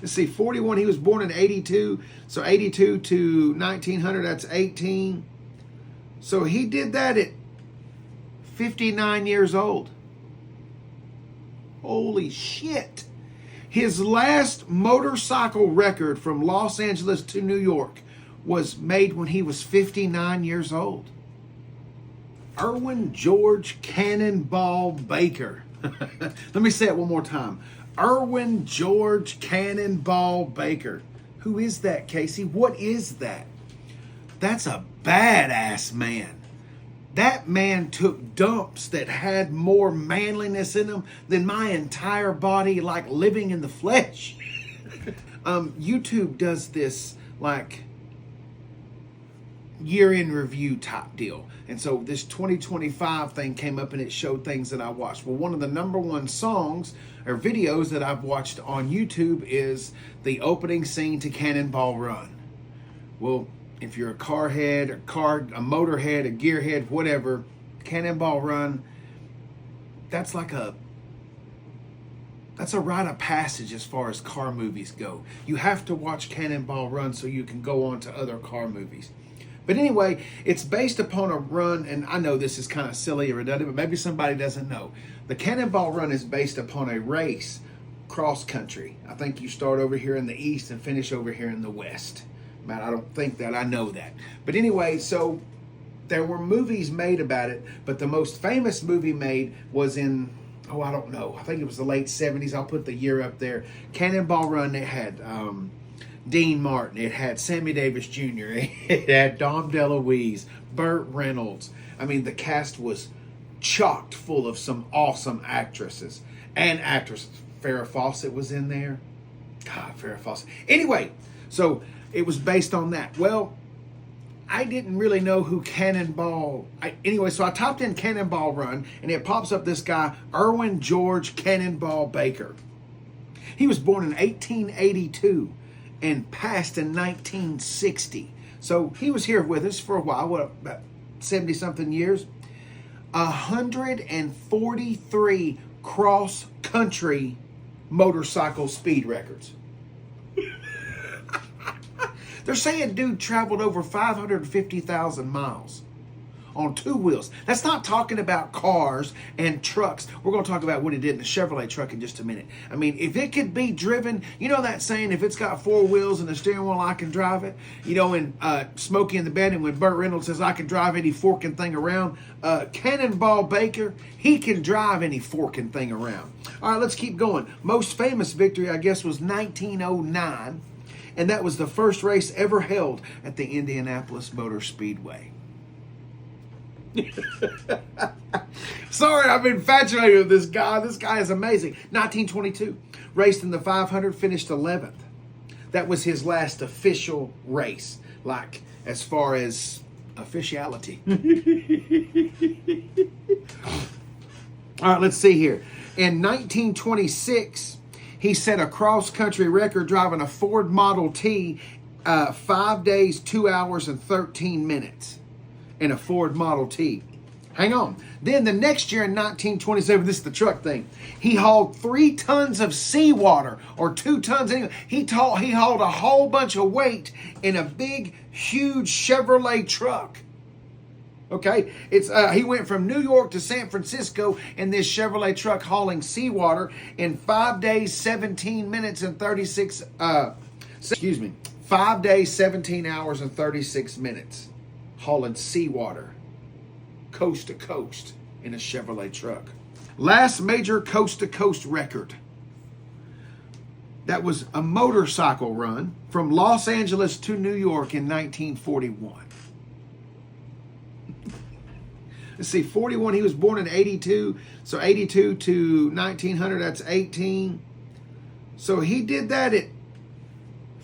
Let's see, 41, he was born in 82. So 82 to 1900, that's 18. So he did that at 59 years old. Holy shit. His last motorcycle record from Los Angeles to New York was made when he was 59 years old. Erwin George Cannonball Baker. Let me say it one more time. Erwin George Cannonball Baker. Who is that, Casey? What is that? That's a badass man. That man took dumps that had more manliness in them than my entire body, like living in the flesh. YouTube does this like year-end review type deal. And so this 2025 thing came up and it showed things that I watched. Well, one of the #1 songs or videos that I've watched on YouTube is the opening scene to Cannonball Run. Well, if you're a car head, a motorhead, a gearhead, whatever, Cannonball Run, that's a rite of passage as far as car movies go. You have to watch Cannonball Run so you can go on to other car movies. But anyway, it's based upon a run, and I know this is kind of silly or redundant, but maybe somebody doesn't know. The Cannonball Run is based upon a race cross country. I think you start over here in the east and finish over here in the west. Man, I don't think that. I know that. But anyway, so there were movies made about it, but the most famous movie made was in, I don't know. I think it was the late 70s. I'll put the year up there. Cannonball Run, it had Dean Martin. It had Sammy Davis Jr. It had Dom DeLuise, Burt Reynolds. I mean, the cast was chocked full of some awesome actresses and actresses. Farrah Fawcett was in there. God, Farrah Fawcett. Anyway, so it was based on that. Well, I didn't really know who Cannonball... Anyway, so I typed in Cannonball Run, and it pops up this guy, Erwin George Cannonball Baker. He was born in 1882 and passed in 1960. So he was here with us for a while, about 70-something years. 143 cross-country motorcycle speed records. They're saying dude traveled over 550,000 miles on 2 wheels. That's not talking about cars and trucks. We're going to talk about what he did in the Chevrolet truck in just a minute. I mean, if it could be driven, you know that saying, if it's got 4 wheels and a steering wheel, I can drive it? You know, in Smokey and the Bandit, when Burt Reynolds says, I can drive any forking thing around, Cannonball Baker, he can drive any forking thing around. All right, let's keep going. Most famous victory, I guess, was 1909. And that was the first race ever held at the Indianapolis Motor Speedway. Sorry, I've been infatuated with this guy. This guy is amazing. 1922, raced in the 500, finished 11th. That was his last official race, like as far as officiality. All right, let's see here. In 1926, he set a cross-country record driving a Ford Model T 5 days, 2 hours, and 13 minutes in a Ford Model T. Hang on. Then the next year in 1927, this is the truck thing, he hauled 3 tons of seawater, or 2 tons. Anyway. He hauled a whole bunch of weight in a big, huge Chevrolet truck. Okay, he went from New York to San Francisco in this Chevrolet truck hauling seawater in 5 days, 17 minutes, and 36. 5 days, 17 hours, and 36 minutes, hauling seawater, coast to coast in a Chevrolet truck. Last major coast to coast record. That was a motorcycle run from Los Angeles to New York in 1941. Let's see, 41, he was born in 82. So 82 to 1900, that's 18. So he did that at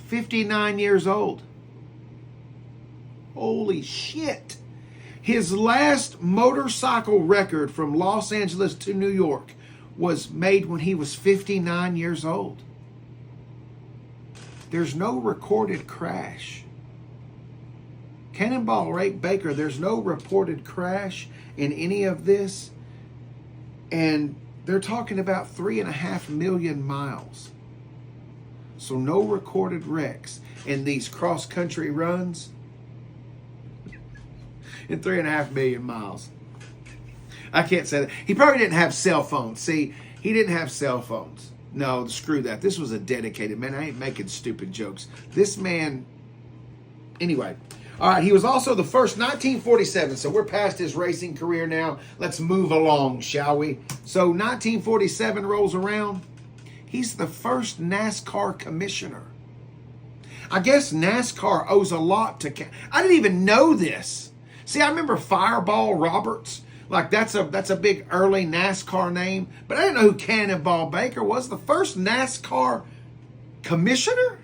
59 years old. Holy shit. His last motorcycle record from Los Angeles to New York was made when he was 59 years old. There's no recorded crash. Cannonball Baker, there's no reported crash in any of this. And they're talking about 3.5 million miles. So no recorded wrecks in these cross-country runs in 3.5 million miles. I can't say that. He probably didn't have cell phones. See, he didn't have cell phones. No, screw that. This was a dedicated man. I ain't making stupid jokes. This man, anyway. All right, he was also the first, 1947, so we're past his racing career now. Let's move along, shall we? So 1947 rolls around. He's the first NASCAR commissioner. I guess NASCAR owes a lot to... I didn't even know this. See, I remember Fireball Roberts. Like, that's a big early NASCAR name. But I didn't know who Cannonball Baker was. The first NASCAR commissioner?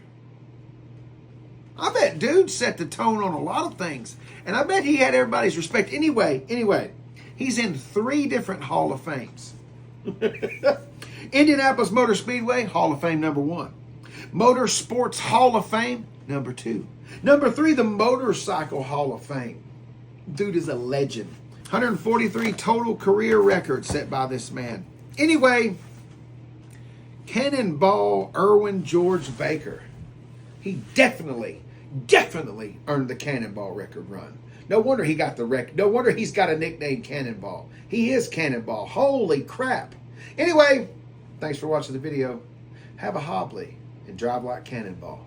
I bet dude set the tone on a lot of things. And I bet he had everybody's respect. Anyway, he's in 3 different Hall of Fames. Indianapolis Motor Speedway, Hall of Fame number 1. Motorsports Hall of Fame, number 2. Number 3, the Motorcycle Hall of Fame. Dude is a legend. 143 total career records set by this man. Anyway, Cannonball Erwin George Baker. He definitely earned the Cannonball record run. No wonder he got the record. No wonder he's got a nickname, Cannonball. He is Cannonball. Holy crap. Anyway, thanks for watching the video. Have a hobbly and drive like Cannonball.